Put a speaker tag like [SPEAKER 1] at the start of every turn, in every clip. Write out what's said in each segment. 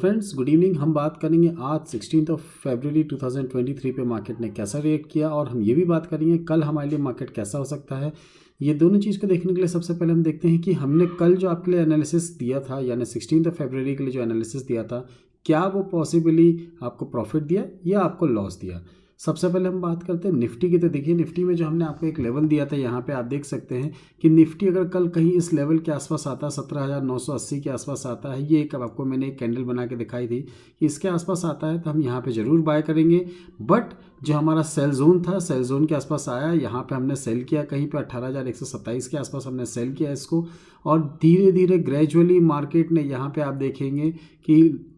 [SPEAKER 1] Friends, good evening. हम बात करेंगे आज 16 फरवरी 2023 पे मार्केट ने कैसा रिएक्ट किया, और हम ये भी बात करेंगे कल हमारे लिए मार्केट कैसा हो सकता है। ये दोनों चीज़ को देखने के लिए सबसे पहले हम देखते हैं कि हमने कल जो आपके लिए एनालिसिस दिया था, यानी 16 फरवरी के लिए जो एनालिसिस दिया था, क्या वो पॉसिबली आपको प्रॉफिट दिया या आपको लॉस दिया। सबसे पहले हम बात करते हैं निफ्टी की। तो देखिए, निफ्टी में जो हमने आपको एक लेवल दिया था, यहाँ पे आप देख सकते हैं कि निफ्टी अगर कल कहीं इस लेवल के आसपास आता है, 17,980 के आसपास आता है, ये एक आपको मैंने एक कैंडल बना के दिखाई थी कि इसके आसपास आता है, तो हम यहाँ पे ज़रूर बाय करेंगे। बट जो हमारा सेल जोन था, सेल जोन के आसपास आया, यहाँ पे हमने सेल किया कहीं पे 18,127 के आसपास हमने सेल किया इसको, और धीरे धीरे ग्रेजुअली मार्केट ने यहाँ पे आप देखेंगे कि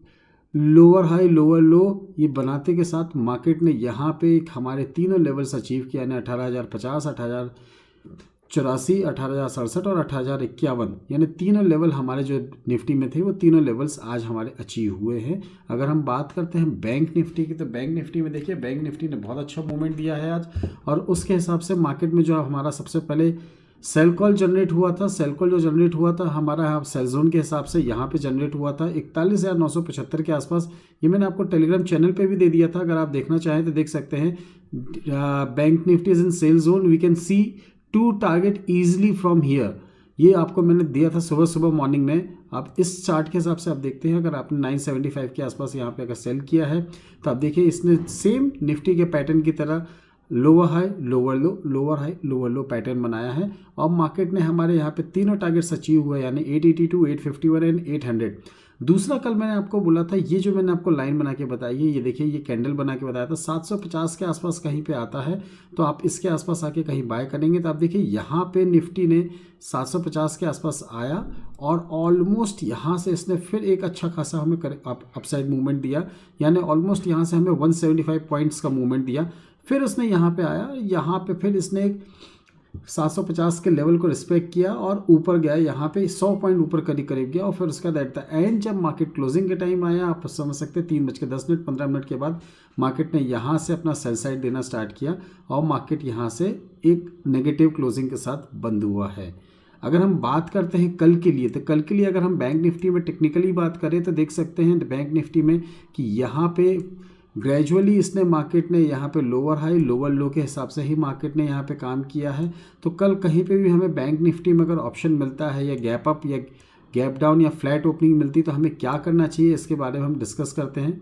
[SPEAKER 1] लोअर हाई लोअर लो ये बनाते के साथ मार्केट ने यहाँ पे हमारे तीनों लेवल्स अचीव किया, यानी 18,050, 18,084, 18,067 और 18,051, यानी तीनों लेवल हमारे जो निफ्टी में थे वो तीनों लेवल्स आज हमारे अचीव हुए हैं। अगर हम बात करते हैं बैंक निफ्टी की, तो बैंक निफ्टी में देखिए, बैंक निफ्टी ने बहुत अच्छा मूवमेंट दिया है आज, और उसके हिसाब से मार्केट में जो हमारा सबसे पहले सेल कॉल जनरेट हुआ था, सेल कॉल जो जनरेट हुआ था हमारा यहाँ सेल जोन के हिसाब से यहाँ पे जनरेट हुआ था 41,975 के आसपास। ये मैंने आपको टेलीग्राम चैनल पे भी दे दिया था, अगर आप देखना चाहें तो देख सकते हैं। Bank Nifty is in sell zone, we can see two target easily from here. ये आपको मैंने दिया था सुबह सुबह मॉर्निंग में। आप इस चार्ट के हिसाब से आप देखते हैं, अगर आपने 975 के आसपास यहाँ पे अगर सेल किया है, तो आप देखिए इसने सेम निफ्टी के पैटर्न की तरह लोअर हाई लोअर लो, लोअर हाई लोअर लो पैटर्न बनाया है, और मार्केट ने हमारे यहाँ पे तीनों टारगेट्स अचीव हुए, यानी 882, 851 एंड 800। दूसरा, कल मैंने आपको बोला था, ये जो मैंने आपको लाइन बना के बताई है, ये देखिए, ये कैंडल बना के बताया था 750 के आसपास कहीं पे आता है, तो आप इसके आसपास आके कहीं बाय करेंगे। तो आप देखिए यहाँ पे निफ्टी ने 750 के आसपास आया, और ऑलमोस्ट यहाँ से इसने फिर एक अच्छा खासा हमें अपसाइड मूवमेंट दिया, यानी ऑलमोस्ट यहाँ से हमें 175 पॉइंट्स का मूवमेंट दिया। फिर उसने यहाँ पे आया, यहाँ पे फिर इसने एक 750 के लेवल को रिस्पेक्ट किया और ऊपर गया, यहाँ पे 100 पॉइंट ऊपर करीब करीब गया, और फिर उसका एट द एंड जब मार्केट क्लोजिंग के टाइम आया, आप समझ सकते हैं 3:10 15 मिनट के बाद मार्केट ने यहाँ से अपना सेल साइड देना स्टार्ट किया, और मार्केट यहाँ से एक नेगेटिव क्लोजिंग के साथ बंद हुआ है। अगर हम बात करते हैं कल के लिए, तो कल के लिए अगर हम बैंक निफ्टी में टेक्निकली बात करें, तो देख सकते हैं बैंक निफ्टी में कि यहाँ पे ग्रेजुअली इसने मार्केट ने यहाँ पे लोअर हाई लोअर लो के हिसाब से ही मार्केट ने यहाँ पे काम किया है। तो कल कहीं पे भी हमें बैंक निफ्टी में अगर ऑप्शन मिलता है, या गैप अप या गैप डाउन या फ्लैट ओपनिंग मिलती, तो हमें क्या करना चाहिए, इसके बारे में हम डिस्कस करते हैं।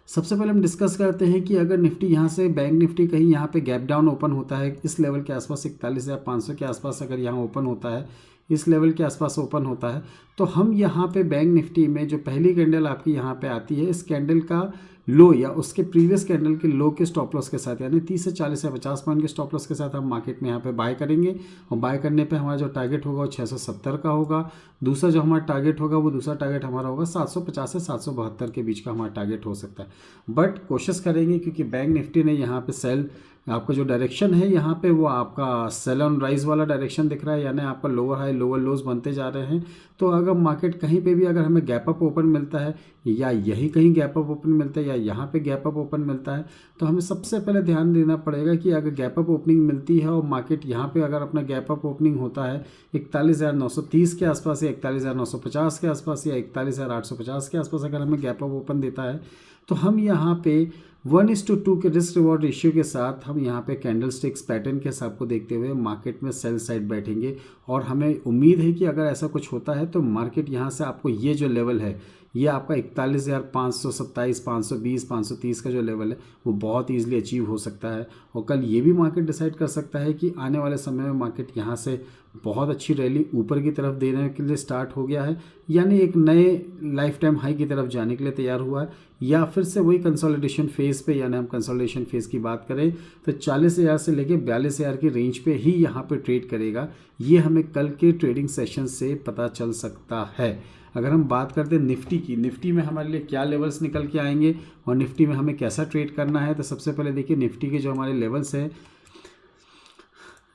[SPEAKER 1] सबसे पहले हम डिस्कस करते हैं कि अगर निफ्टी यहाँ से बैंक निफ्टी कहीं यहाँ पे गैप डाउन ओपन होता है, इस लेवल के आसपास 41,500 के आसपास अगर यहाँ ओपन होता है, इस लेवल के आसपास ओपन होता है, तो हम यहाँ पे बैंक निफ्टी में जो पहली कैंडल आपकी यहाँ पे आती है, इस कैंडल का लो या उसके प्रीवियस कैंडल के लो के स्टॉप लॉस के साथ, यानी 30 से 40 या 50 पॉइंट के स्टॉप लॉस के साथ हम मार्केट में यहाँ पे बाय करेंगे, और बाय करने पे हमारा जो टारगेट होगा वो 670 का होगा। दूसरा जो हमारा टारगेट होगा, वो दूसरा टारगेट हमारा होगा 750 से 772 के बीच का हमारा टारगेट हो सकता है। बट कोशिश करेंगे, क्योंकि बैंक निफ्टी ने यहाँ पे सेल, आपका जो डायरेक्शन है यहाँ पे वो आपका सेल ऑन राइज वाला डायरेक्शन दिख रहा है, यानी आपका लोअर हाई लोअर लोज बनते जा रहे हैं। तो अगर मार्केट कहीं पे भी अगर हमें गैप अप ओपन मिलता है, या यही कहीं गैप अप ओपन मिलता है, या यहाँ पे गैप अप ओपन मिलता है, तो हमें सबसे पहले ध्यान देना पड़ेगा कि अगर गैप अप ओपनिंग मिलती है और मार्केट यहाँ पे अगर अपना गैप अप ओपनिंग होता है 41,930 के आसपास, या 41,950 के आसपास, या 41,850 के आसपास अगर हमें गैप अप ओपन देता है, तो हम यहाँ पे 1:2 के रिस्क रिवॉर्ड रेशियो के साथ हम यहाँ पे कैंडल स्टिक्स पैटर्न के हिसाब को देखते हुए मार्केट में सेल साइड बैठेंगे। और हमें उम्मीद है कि अगर ऐसा कुछ होता है, तो मार्केट यहाँ से आपको ये जो लेवल है, ये आपका 41,527, 520, 530 का जो लेवल है, वो बहुत ईजिली अचीव हो सकता है। और कल ये भी मार्केट डिसाइड कर सकता है कि आने वाले समय में मार्केट यहाँ से बहुत अच्छी रैली ऊपर की तरफ देने के लिए स्टार्ट हो गया है, यानी एक नए लाइफ टाइम हाई की तरफ जाने के लिए तैयार हुआ है, या फिर से वही कंसोलिडेशन फेज़ पे, यानी हम कंसोलिडेशन फेज़ की बात करें तो 40,000 से लेके 42,000 की रेंज पे ही यहाँ पे ट्रेड करेगा। ये हमें कल के ट्रेडिंग सेशन से पता चल सकता है। अगर हम बात करते हैं निफ्टी की, निफ्टी में हमारे लिए क्या लेवल्स निकल के आएंगे और निफ्टी में हमें कैसा ट्रेड करना है, तो सबसे पहले देखिए निफ्टी के जो हमारे लेवल्स हैं,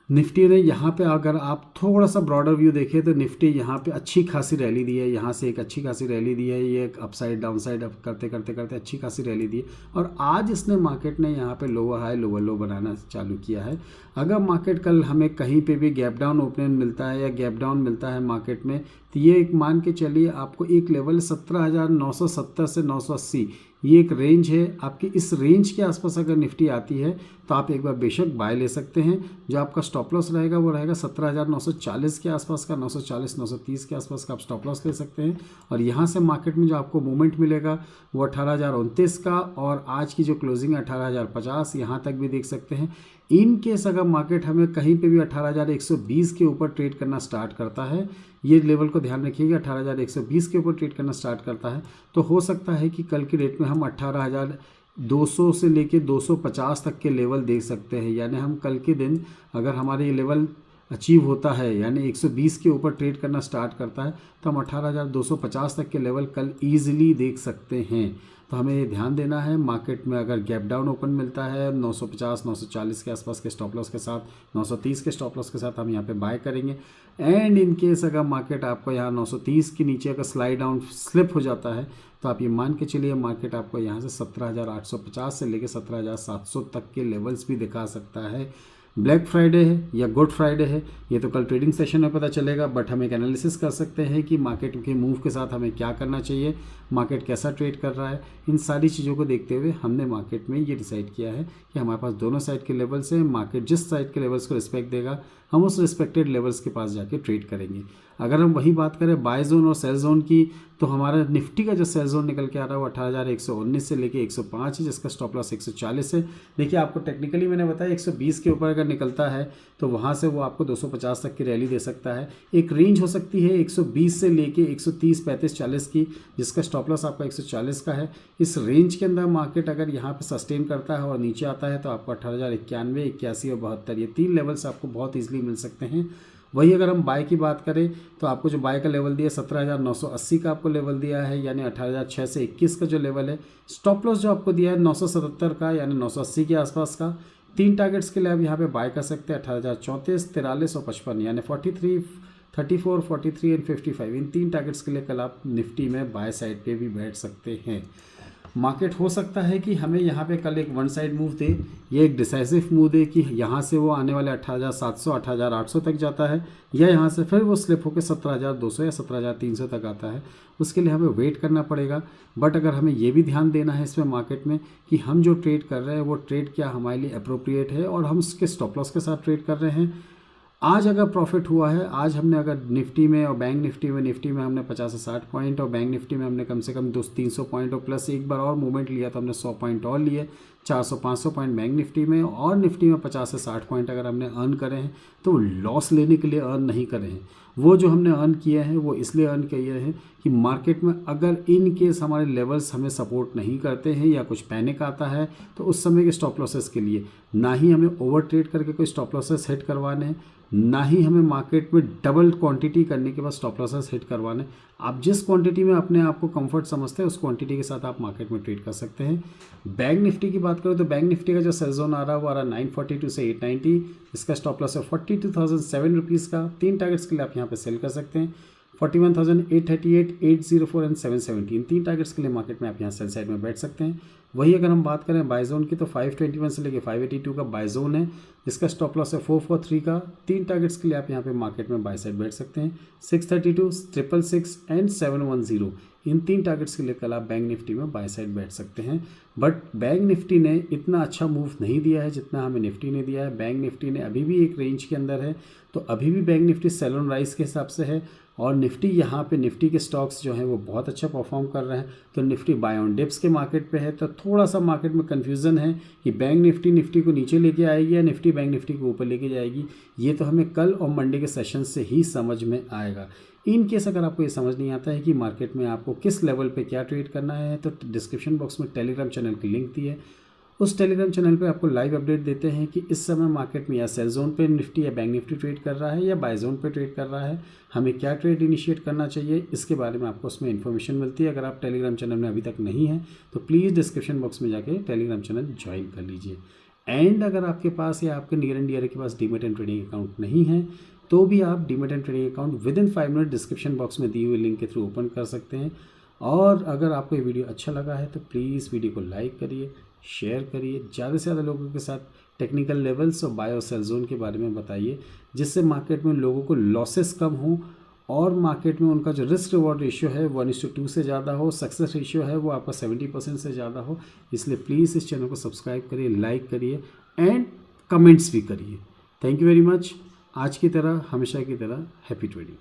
[SPEAKER 1] निफ्टी ने यहाँ पे अगर आप थोड़ा सा ब्रॉडर व्यू देखें, तो निफ्टी यहाँ पे अच्छी खासी रैली दी है, यहाँ से एक अच्छी खासी रैली दी है, ये एक अपसाइड डाउन साइड अप करते करते करते अच्छी खासी रैली दी है, और आज इसने मार्केट ने यहाँ पे लोअर हाई लोअर लो बनाना चालू किया है। अगर मार्केट कल हमें कहीं पे भी गैप डाउन ओपनिंग मिलता है, या गैप डाउन मिलता है मार्केट में तो ये एक मान के चलिए आपको एक लेवल 17,970 से 980, ये एक रेंज है आपकी। इस रेंज के आसपास अगर निफ्टी आती है तो आप एक बार बेशक बाय ले सकते हैं। जो आपका स्टॉप लॉस रहेगा वो रहेगा 17,940 के आसपास का, 940 930 के आसपास का आप स्टॉप लॉस ले सकते हैं। और यहाँ से मार्केट में जो आपको मूवमेंट मिलेगा वो 18,029 का, और आज की जो क्लोजिंग है 18,050 यहाँ तक भी देख सकते हैं। इन केस अगर मार्केट हमें कहीं पे भी 18,120 के ऊपर ट्रेड करना स्टार्ट करता है, ये लेवल को ध्यान रखिएगा, 18,120 के ऊपर ट्रेड करना स्टार्ट करता है तो हो सकता है कि कल की डेट में हम 18,200 से लेके 250 तक के लेवल देख सकते हैं। यानी हम कल के दिन अगर हमारे ये लेवल अचीव होता है, यानी 120 के ऊपर ट्रेड करना स्टार्ट करता है, तो हम 18,250 तक के लेवल कल ईजिली देख सकते हैं। तो हमें ये ध्यान देना है, मार्केट में अगर गैप डाउन ओपन मिलता है 950 940 के आसपास के स्टॉप लॉस के साथ, 930 के स्टॉप लॉस के साथ हम यहाँ पे बाय करेंगे। एंड इन केस अगर मार्केट आपको यहाँ 930 के नीचे अगर स्लाइड डाउन स्लिप हो जाता है तो आप ये मान के चलिए मार्केट आपको यहाँ से 17,850 से लेकर 17,700 तक के लेवल्स भी दिखा सकता है। ब्लैक फ्राइडे है या गुड फ्राइडे है ये तो कल ट्रेडिंग सेशन में पता चलेगा, बट हम एक एनालिसिस कर सकते हैं कि मार्केट के मूव के साथ हमें क्या करना चाहिए, मार्केट कैसा ट्रेड कर रहा है। इन सारी चीज़ों को देखते हुए हमने मार्केट में ये डिसाइड किया है कि हमारे पास दोनों साइड के लेवल्स हैं। मार्केट जिस साइड के लेवल्स को रिस्पेक्ट देगा हम उस रिस्पेक्टेड लेवल्स के पास जाके ट्रेड करेंगे। अगर हम वही बात करें बाय जोन और सेल जोन की, तो हमारा निफ्टी का जो सेल जोन निकल के आ रहा है वो 18,119 से लेके 105 है, जिसका स्टॉप लॉस 140 है। देखिए आपको टेक्निकली मैंने बताया 120 के ऊपर अगर निकलता है तो वहाँ से वो आपको 250 तक की रैली दे सकता है। एक रेंज हो सकती है 120 से लेके 130 35 40 की, जिसका स्टॉप लॉस आपका 140 का है। इस रेंज के अंदर मार्केट अगर यहाँ पे सस्टेन करता है और नीचे आता है तो आपको 18,091 81 और 72 ये 3 लेवल्स आपको बहुत ईजिली मिल सकते हैं। वही अगर हम बाय की बात करें तो आपको जो बाय का लेवल दिया 17,980 का आपको लेवल दिया है, यानी 18,600 से 21 का जो लेवल है। स्टॉप लॉस जो आपको दिया है 977 का, यानी 980 के आसपास का। 3 टारगेट्स के लिए आप यहाँ पे बाय कर सकते हैं 18,034 43 और 55, यानी 43 34 43 एंड 55। इन 3 टारगेट्स के लिए कल आप निफ्टी में बाय साइड पे भी बैठ सकते हैं। मार्केट हो सकता है कि हमें यहाँ पे कल एक वन साइड मूव दे, ये एक डिसाइसिव मूव दे कि यहाँ से वो आने वाले 18,700 18,800 तक जाता है, या यहाँ से फिर वो स्लिप होकर 17,200 या 17,300 तक आता है। उसके लिए हमें वेट करना पड़ेगा। बट अगर हमें ये भी ध्यान देना है इसमें मार्केट में कि हम जो ट्रेड कर रहे हैं वो ट्रेड क्या हमारे लिए अप्रोप्रिएट है और हम उसके स्टॉप लॉस के साथ ट्रेड कर रहे हैं। आज अगर प्रॉफिट हुआ है, आज हमने अगर निफ्टी में और बैंक निफ्टी में हमने 50 से 60 पॉइंट, और बैंक निफ्टी में हमने कम से कम 200-300 पॉइंट और प्लस एक बार और मूवमेंट लिया तो हमने 100 पॉइंट और लिए, 400-500 पॉइंट बैंक निफ्टी में, और निफ्टी में 50 से 60 पॉइंट अगर हमने अर्न करे हैं तो लॉस लेने के लिए अर्न नहीं करे हैं। वो जो हमने अर्न किए हैं वो इसलिए अर्न किए हैं कि मार्केट में अगर इन केस हमारे लेवल्स हमें सपोर्ट नहीं करते हैं या कुछ पैनिक आता है तो उस समय के स्टॉप लॉसेस के लिए ना ही हमें ओवर ट्रेड करके कोई स्टॉप लॉसेस हिट करवाने हैं, ना ही हमें मार्केट में डबल क्वांटिटी करने के बाद स्टॉप लॉसेस हिट करवाने। आप जिस क्वांटिटी में अपने आप को कंफर्ट समझते हैं उस क्वांटिटी के साथ आप मार्केट में ट्रेड कर सकते हैं। बैंक निफ्टी की बात करें तो बैंक निफ्टी का जो सेल जोन आ रहा है वो आ रहा है 942 से 890, इसका स्टॉप लॉस है 42,007 रुपीज़ का। 3 टारगेट्स के लिए आप यहाँ पे सेल कर सकते हैं, 41,838 804 एंड 717। 3 टारगेट्स के लिए मार्केट में आप यहाँ सेल साइड में बैठ सकते हैं। वही अगर हम बात करें बाय जोन की तो 521 से लेके 582 का बाय जोन है, इसका स्टॉप लॉस है 443 का। 3 टारगेट्स के लिए आप यहाँ पे मार्केट में बाय साइड बैठ सकते हैं, 632 666 एंड 710। इन 3 टारगेट्स के लिए कल आप बैंक निफ्टी में बाय साइड बैठ सकते हैं। बट बैंक निफ्टी ने इतना अच्छा मूव नहीं दिया है जितना हमें निफ्टी ने दिया है। बैंक निफ्टी ने अभी भी एक रेंज के अंदर है, तो अभी भी Bank Nifty sell on rise के हिसाब से है, और निफ्टी यहाँ पे निफ्टी के स्टॉक्स जो हैं वो बहुत अच्छा परफॉर्म कर रहे हैं। तो निफ्टी बाय ऑन डिप्स के मार्केट पे है, तो थोड़ा सा मार्केट में कन्फ्यूज़न है कि बैंक निफ्टी को नीचे लेके आएगी या निफ्टी बैंक निफ्टी को ऊपर लेके जाएगी। ये तो हमें कल और मंडे के सेशन से ही समझ में आएगा। इन केस अगर आपको ये समझ नहीं आता है कि मार्केट में आपको किस लेवल पे क्या ट्रेड करना है तो डिस्क्रिप्शन बॉक्स में टेलीग्राम चैनल की लिंक दी है। उस टेलीग्राम चैनल पे आपको लाइव अपडेट देते हैं कि इस समय मार्केट में या सेल जोन पे निफ्टी या बैंक निफ्टी ट्रेड कर रहा है या बाय जोन पे ट्रेड कर रहा है, हमें क्या ट्रेड इनिशिएट करना चाहिए इसके बारे में आपको उसमें इन्फॉर्मेशन मिलती है। अगर आप टेलीग्राम चैनल में अभी तक नहीं हैं तो प्लीज़ डिस्क्रिप्शन बॉक्स में जाके टेलीग्राम चैनल ज्वाइन कर लीजिए। एंड अगर आपके पास या आपके नियर एंड डियर के पास डीमैट एंड ट्रेडिंग अकाउंट नहीं है तो भी आप demat and trading account with in 5 minute description box में दी हुई लिंक के थ्रू ओपन कर सकते हैं। और अगर आपको ये वीडियो अच्छा लगा है तो प्लीज़ वीडियो को लाइक करिए, शेयर करिए, ज़्यादा से ज़्यादा लोगों के साथ टेक्निकल लेवल्स और बाय और सेल जोन के बारे में बताइए, जिससे मार्केट में लोगों को लॉसेस कम हों और मार्केट में उनका जो रिस्क रिवॉर्ड रेशियो है 1:2 से ज़्यादा हो, सक्सेस रेशियो है वो आपका 70% से ज़्यादा हो। इसलिए प्लीज़ इस चैनल को सब्सक्राइब करिए, लाइक करिए एंड कमेंट्स भी करिए। Thank you very much. आज की तरह, हमेशा की तरह, हैप्पी ट्रेडिंग।